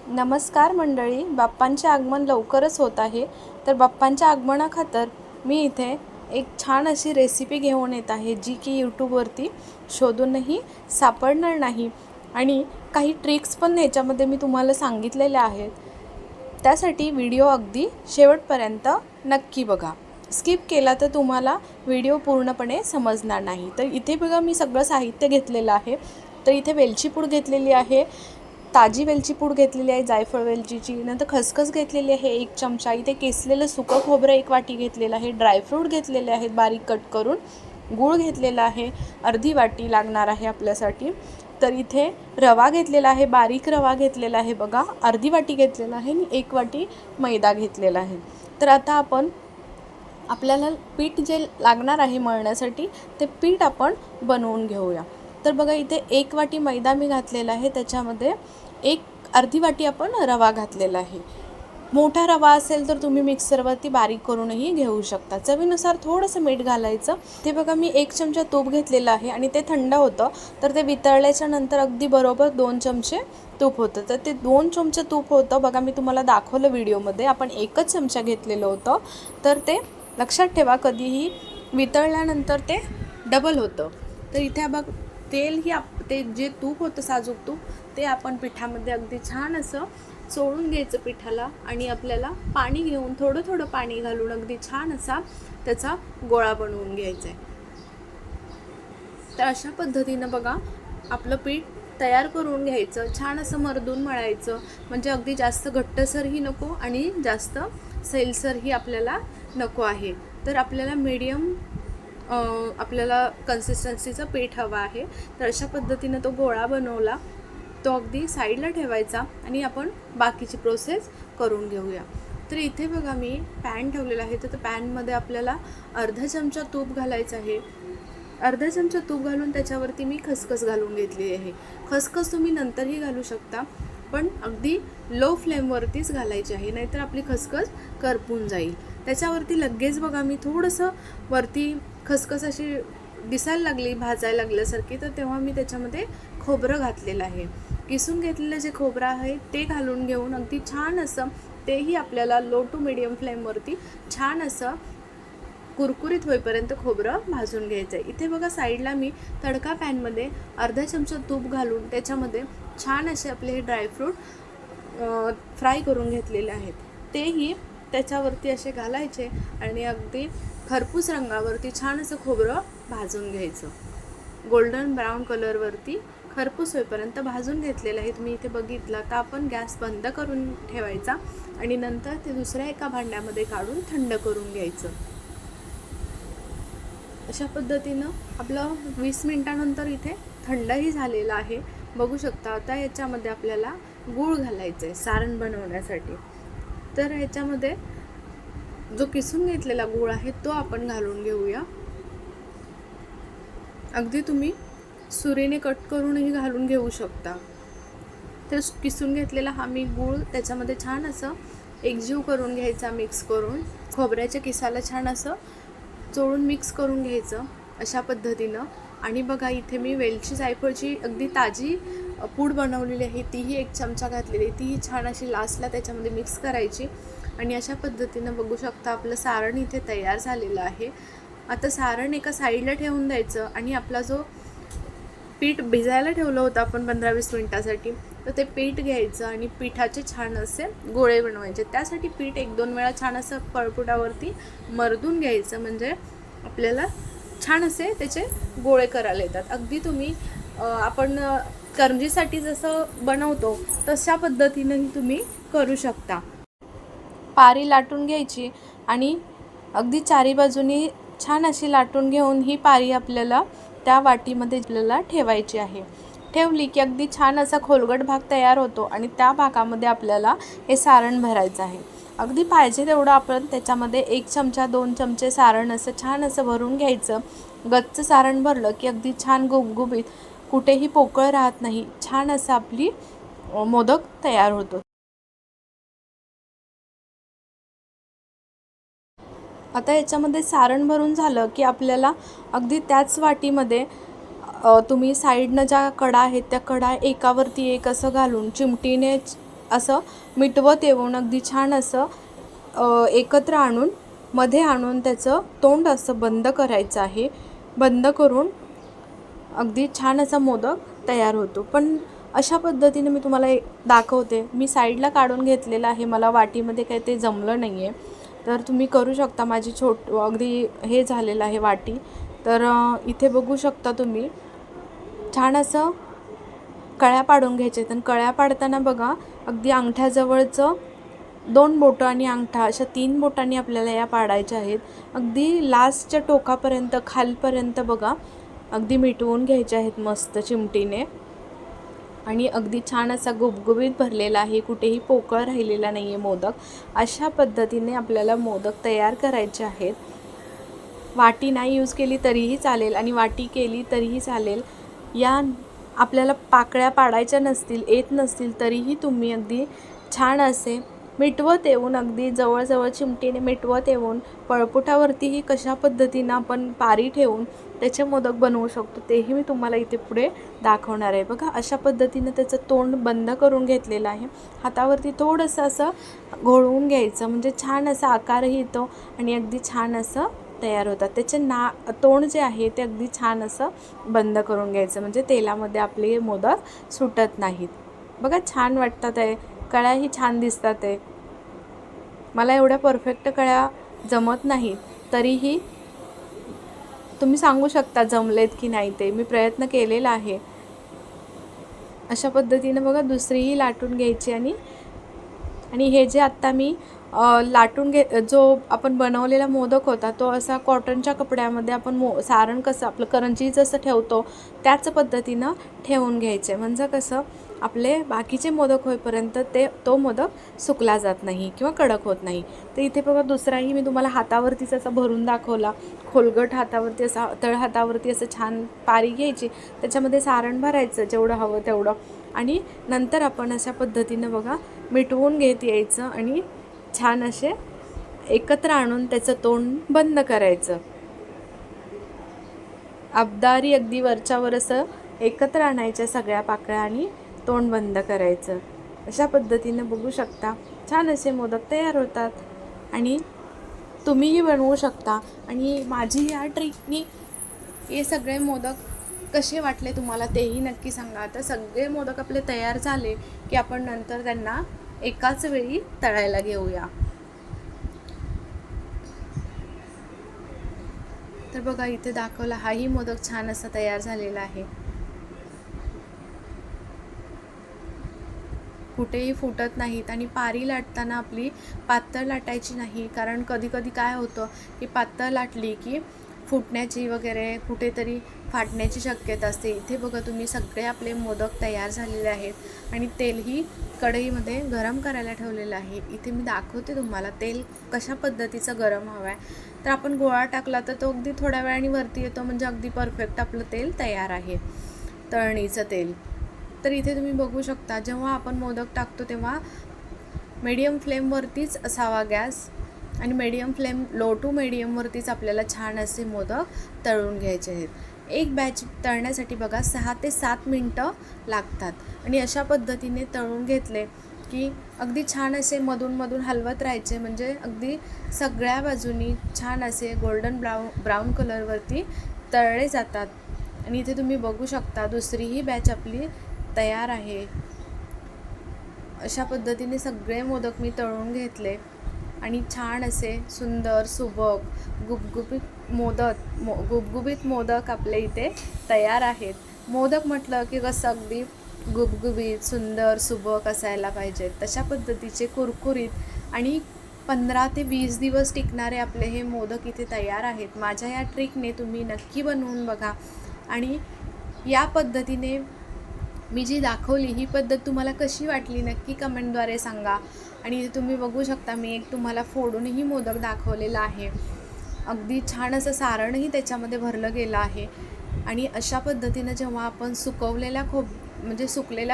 नमस्कार मंडळी, बाप्पांचे आगमन लवकरच होत आहे. तर बाप्पांच्या आगमनाखातर मी इथे एक छान अशी रेसिपी घेऊन येत आहे, जी की यूट्यूबवरती शोधूनही सापडणार नाही. आणि काही ट्रिक्स पण याच्यामध्ये मी तुम्हाला सांगितलेल्या आहेत. त्यासाठी व्हिडिओ अगदी शेवटपर्यंत नक्की बघा. स्किप केला तर तुम्हाला व्हिडिओ पूर्णपणे समजणार नाही. तर इथे बघा, मी सगळं साहित्य घेतलेलं आहे. तर इथे वेलची पूड घेतलेली आहे, ताजी वेलची पूड घेतलेली आहे, जायफळ वेलचीची. नंतर खसखस घेतलेली आहे 1 चमचा. इथे किसलेलं सुकं खोबरं 1 वाटी घेतलेलं आहे. ड्रायफ्रूट घेतलेले आहेत बारीक कट करून. गूळ घेतलेला आहे, अर्धी वाटी लागणार आहे आपल्यासाठी. तर इथे रवा घेतलेला आहे, बारीक रवा घेतलेला आहे बघा, अर्धी वाटी घेतलेला आहे. आणि 1 वाटी मैदा घेतलेला आहे. तर आता आपल्याला पीठ जे लागणार आहे मळण्यासाठी, ते पीठ आपण बनवून घेऊया. तर बघा, इथे 1 वाटी मैदा मी घातलेला आहे. त्याच्यामध्ये अर्धी वाटी आपण रवा घातलेला आहे. मोठा रवा असेल तर तुम्ही मिक्सरवरती बारीक करूनही घेऊ शकता. चवीनुसार थोडंसं मीठ घालायचं. ते बघा, मी 1 चमचा तूप घेतलेलं आहे आणि ते थंड होतं. तर ते वितळल्याच्या नंतर अगदी बरोबर 2 चमचे तूप होतं. तर ते 2 चमचे तूप होतं बघा, मी तुम्हाला दाखवलं व्हिडिओमध्ये. आपण 1च चमचा घेतलेलं होतं. तर ते लक्षात ठेवा, कधीही वितळल्यानंतर ते डबल होतं. तर इथे बघ, ते जे तूप होतं, साजूक तूप, ते आपण पिठामध्ये अगदी छान असं चोळून घ्यायचं पिठाला. आणि आपल्याला पाणी घेऊन थोडं थोडं पाणी घालून अगदी छान असा त्याचा गोळा बनवून घ्यायचा आहे. तर अशा पद्धतीनं बघा, आपलं पीठ तयार करून घ्यायचं. छान असं मर्दून मळायचं, म्हणजे अगदी जास्त घट्टसरही नको आणि जास्त सैलसरही आपल्याला नको आहे. तर आपल्याला मीडियम आपल्याला कन्सिस्टन्सीचं पीठ हवं आहे. तर अशा पद्धतीनं तो गोळा बनवला, तो अगदी साईडला ठेवायचा आणि आपण बाकीची प्रोसेस करून घेऊया. तर इथे बघा, मी पॅन ठेवलेला आहे. तर पॅनमध्ये आपल्याला अर्धा चमचा तूप घालायचं आहे. अर्धा चमचा तूप घालून त्याच्यावरती मी खसखस घालून घेतली आहे. खसखस तुम्ही नंतरही घालू शकता, पण अगदी लो फ्लेमवरतीच घालायची आहे, नाहीतर आपली खसखस करपून जाईल. त्याच्यावरती लगेच बघा, मी थोडंसं वरती खसखस अशी दिसायला लागली, भाजायला लागल्यासारखी, तर तेव्हा मी त्याच्यामध्ये खोबरं घातलेलं आहे. किसून घेतलेलं जे खोबरं आहे ते घालून घेऊन अगदी छान असं तेही आपल्याला लो टू मिडियम फ्लेमवरती छान असं कुरकुरीत होईपर्यंत खोबरं भाजून घ्यायचं आहे. इथे बघा, साईडला मी तडका पॅनमध्ये अर्धा चमचा तूप घालून त्याच्यामध्ये छान असे आपले हे ड्रायफ्रूट फ्राय करून घेतलेले आहेत. तेही त्याच्यावरती असे घालायचे आणि अगदी खरपूस रंगावरती छान असं खोबरं भाजून घ्यायचं. गोल्डन ब्राऊन कलरवरती खरपूस होईपर्यंत भाजून घेतलेलं आहे. तुम्ही इथे बघितलं तर आपण गॅस बंद करून ठेवायचा आणि नंतर ते दुसऱ्या एका भांड्यामध्ये काढून थंड करून घ्यायचं. अशा पद्धतीनं आपलं 20 मिनिटानंतर इथे थंडही झालेलं आहे, बघू शकता. आता याच्यामध्ये आपल्याला गूळ घालायचं आहे सारण बनवण्यासाठी. तर ह्याच्यामध्ये जो किसून घेतलेला गूळ आहे तो आपण घालून घेऊया. अगदी तुम्ही सुरीने कट करूनही घालून घेऊ शकता. तर किसून घेतलेला हा मी गूळ त्याच्यामध्ये छान असं एकजीव करून घ्यायचा, मिक्स करून खोबऱ्याच्या किसाला छान असं चोळून मिक्स करून घ्यायचं अशा पद्धतीनं. आणि बघा, इथे मी वेलची जायफळची अगदी ताजी पूड बनवलेली आहे, तीही 1 चमचा घातलेली आहे. तीही छान अशी लास्टला त्याच्यामध्ये मिक्स करायची. आणि अशा पद्धतीनं बघू शकता, आपलं सारण इथे तयार झालेलं आहे. आता सारण एका साईडला ठेवून द्यायचं आणि आपला जो पीठ भिजायला ठेवलं होतं आपण 15-20 मिनिटासाठी, तर ते पीठ घ्यायचं आणि पिठाचे छान असे गोळे बनवायचे. त्यासाठी पीठ 1-2 वेळा छान असं पळपुटावरती मर्दून घ्यायचं, म्हणजे आपल्याला छान असे त्याचे गोळे करायला येतात. अगदी तुम्ही आपण करंजीसाठी जसं बनवतो तशा पद्धतीनंही तुम्ही करू शकता. पारी लाटून घ्यायची आणि अगदी चारी बाजूनी छान अशी लाटून घेऊन ही पारी आपल्याला त्या वाटीमध्ये आपल्याला ठेवायची आहे. ठेवली की अगदी छान असा खोलगट भाग तयार होतो आणि त्या भागामध्ये आपल्याला हे सारण भरायचं आहे. अगदी पाहिजे तेवढं आपण त्याच्यामध्ये 1 चमचा 2 चमचे सारण असं छान असं भरून घ्यायचं. गच्च सारण भरलं की अगदी छान गुबगुबीत, कुठेही पोकळ राहत नाही, छान असं आपली मोदक तयार होतो. आता याच्यामध्ये सारण भरून झालं की आपल्याला अगदी त्याच वाटीमध्ये तुम्ही साईडनं ज्या कडा आहेत त्या कडा एकावरती एक असं घालून चिमटीने असं मिटवत येऊन अगदी छान असं एकत्र आणून मध्ये आणून त्याचं तोंड असं बंद करायचं आहे. बंद करून अगदी छान असा मोदक तयार होतो. पण अशा पद्धतीने मी तुम्हाला दाखवते. मी साईडला काढून घेतलेलं आहे, मला वाटीमध्ये काही ते जमलं नाही आहे. तर तुम्ही करू शकता. माझी अगदी हे झालेलं आहे वाटी. तर इथे बघू शकता तुम्ही छान असं कळ्या पाडून घ्यायचे. तर कळ्या पाडताना बघा अगदी अंगठ्याजवळचं 2 बोटं आणि अंगठा अशा 3 बोटांनी आपल्याला या पाडायच्या आहेत. अगदी लास्टच्या टोकापर्यंत खालपर्यंत बघा अगदी मिटवून घ्यायचे आहेत मस्त चिमटीने. आणि अगदी छान असा गुबगुबीत भरलेला आहे, कुठेही पोकळ राहिलेला नाही आहे मोदक. अशा पद्धतीने आपल्याला मोदक तयार करायचे आहेत. वाटी नाही यूज केली तरीही चालेल आणि वाटी केली तरीही चालेल. या आपल्याला पाकळ्या पाडायच्या नसतील, येत नसतील तरीही तुम्ही अगदी छान असे मिटवत येऊन अगदी जवळजवळ चिमटीने मिटवत येऊन पळपुटावरतीही कशा पद्धतीनं आपण पारी ठेवून त्याचे मोदक बनवू शकतो तेही मी तुम्हाला इथे पुढे दाखवणार आहे. बघा अशा पद्धतीनं त्याचं तोंड बंद करून घेतलेलं आहे. हातावरती थोडंसं असं घोळवून घ्यायचं म्हणजे छान असा आकारही येतो आणि अगदी छान असं तयार होतात. त्याचे तोंड जे आहे ते अगदी छान असं बंद करून घ्यायचं म्हणजे तेलामध्ये आपले मोदक सुटत नाहीत. बघा छान वाटतात आहे, कळ्याही छान दिसतात आहे. मला एवढ्या परफेक्ट कळ्या जमत नाहीत तरीही तुम्ही सांगू शकता जमलेत की नाही ते. मी प्रयत्न केलेला आहे. अशा पद्धतीने बघा दुसरीही लाटून घ्यायची आणि हे जे आत्ता मी लाटून जो आपण बनवलेला मोदक होता तो असा कॉटनच्या कपड्यामध्ये आपण सारण कसं आपलं करंजी जसं ठेवतो त्याच पद्धतीनं ठेवून घ्यायचे. म्हणजे कसं आपले बाकीचे मोदक होईपर्यंत तो मोदक सुकला जात नाही किंवा कडक होत नाही. तर इथे बघा दुसराही मी तुम्हाला हातावरतीच असा भरून दाखवला. खोलगट हातावरती असा तळ हातावरती असं छान पारी घ्यायची, त्याच्यामध्ये सारण भरायचं जेवढं हवं तेवढं आणि नंतर आपण अशा पद्धतीनं बघा मिटवून घेत यायचं आणि छान असे एकत्र आणून त्याचं तोंड बंद करायचं. अबदारी अगदी वरच्यावर असं एकत्र आणायच्या सगळ्या पाकळ्या आणि तोंड बंद करायचं. अशा पद्धतीने बघू शकता छान असे मोदक तयार होतात आणि तुम्हीही बनवू शकता. आणि माझी या ट्रिकनी हे सगळे मोदक कसे वाटले तुम्हाला तेही नक्की सांगा. आता सगळे मोदक आपले तयार झाले की आपण नंतर त्यांना एकाच वेळी तळायला घेऊया. तर बघा इथे दाखवला हाही मोदक छान असा तयार झालेला आहे. कुठेही फुटत नाहीत आणि पारी लाटताना आपली पातळ लाटायची नाही, कारण कधी कधी काय होतं की पातळ लाटली की फुटण्याची वगैरे कुठेतरी फाटण्याची शक्यता असते. इथे बघा तुम्ही सगळे आपले मोदक तयार झालेले आहेत आणि तेलही कढईमध्ये गरम करायला ठेवलेलं आहे. इथे मी दाखवते तुम्हाला तेल कशा पद्धतीचं गरम हवं आहे. तर आपण गोळा टाकला तर तो अगदी थोड्या वेळाने वरती येतो म्हणजे अगदी परफेक्ट आपलं तेल तयार आहे, तळणीचं तेल. तर इथे तुम्ही बघू शकता जेव्हा आपण मोदक टाकतो तेव्हा मीडियम फ्लेमवरतीच असावा गॅस आणि मीडियम फ्लेम लो टू मीडियमवरतीच आपल्याला छान असे मोदक तळून घ्यायचे आहेत. एक बॅच तळण्यासाठी बघा 6 ते 7 मिनटं लागतात आणि अशा पद्धतीने तळून घेतले की अगदी छान असे मधून हलवत राहायचे म्हणजे अगदी सगळ्या बाजूनी छान असे गोल्डन ब्राऊन कलरवरती तळले जातात. आणि इथे तुम्ही बघू शकता दुसरीही बॅच आपली तयार आहे. अशा पद्धतीने सगळे मोदक मी तळून घेतले आणि छान असे सुंदर सुबक गुबगुबीत मोदक आपले इथे तयार आहेत. मोदक म्हटलं की कसं अगदी गुबगुबीत सुंदर सुबक असायला पाहिजेत, तशा पद्धतीचे कुरकुरीत आणि 15 ते 20 दिवस टिकणारे आपले हे मोदक इथे तयार आहेत. माझ्या या ट्रिकने तुम्ही नक्की बनवून बघा आणि या पद्धतीने मी जी दाखवली ही पद्धत तुम्हाला कशी वाटली नक्की कमेंटद्वारे सांगा. आणि तुम्ही बघू शकता मी एक तुम्हाला फोडूनही मोदक दाखवलेला आहे. अगदी छान असं सारणही त्याच्यामध्ये भरलं गेलं आहे. आणि अशा पद्धतीनं जेव्हा आपण सुकलेल्या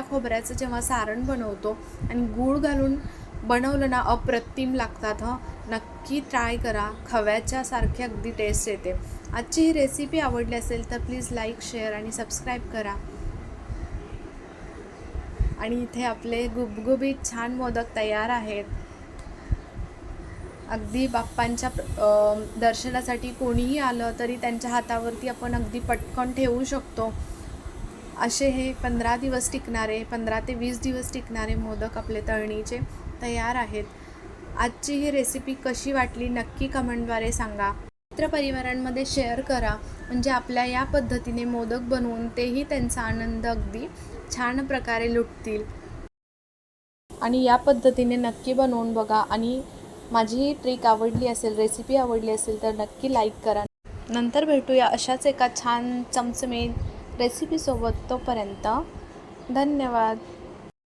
खोबऱ्याचं जेव्हा सारण बनवतो आणि गूळ घालून बनवलं ना अप्रतिम लागतात. नक्की ट्राय करा, खव्याच्या सारखी अगदी टेस्ट येते. आजची ही रेसिपी आवडली असेल तर प्लीज लाईक शेअर आणि सबस्क्राईब करा. आणि इथे आपले गुबगुबीत छान मोदक तयार आहेत. अगदी बाप्पांच्या दर्शनासाठी कोणीही आलं तरी त्यांच्या हातावरती आपण अगदी पटकन ठेवू शकतो. असे हे 15 दिवस टिकणारे, 15 ते 20 दिवस टिकणारे मोदक आपले तळणीचे तयार आहेत. आजची ही रेसिपी कशी वाटली नक्की कमेंटद्वारे सांगा. मित्रपरिवारांमध्ये शेअर करा, म्हणजे आपल्या या पद्धतीने मोदक बनवून तेही त्यांचा आनंद अगदी छान प्रकारे लुटतील. आणि या पद्धतीने नक्की बनवून बघा. आणि माझी ही ट्रिक आवडली असेल, रेसिपी आवडली असेल तर नक्की लाईक करा. नंतर भेटूया अशाच एका छान चमचमीत रेसिपीसोबत. तोपर्यंत धन्यवाद.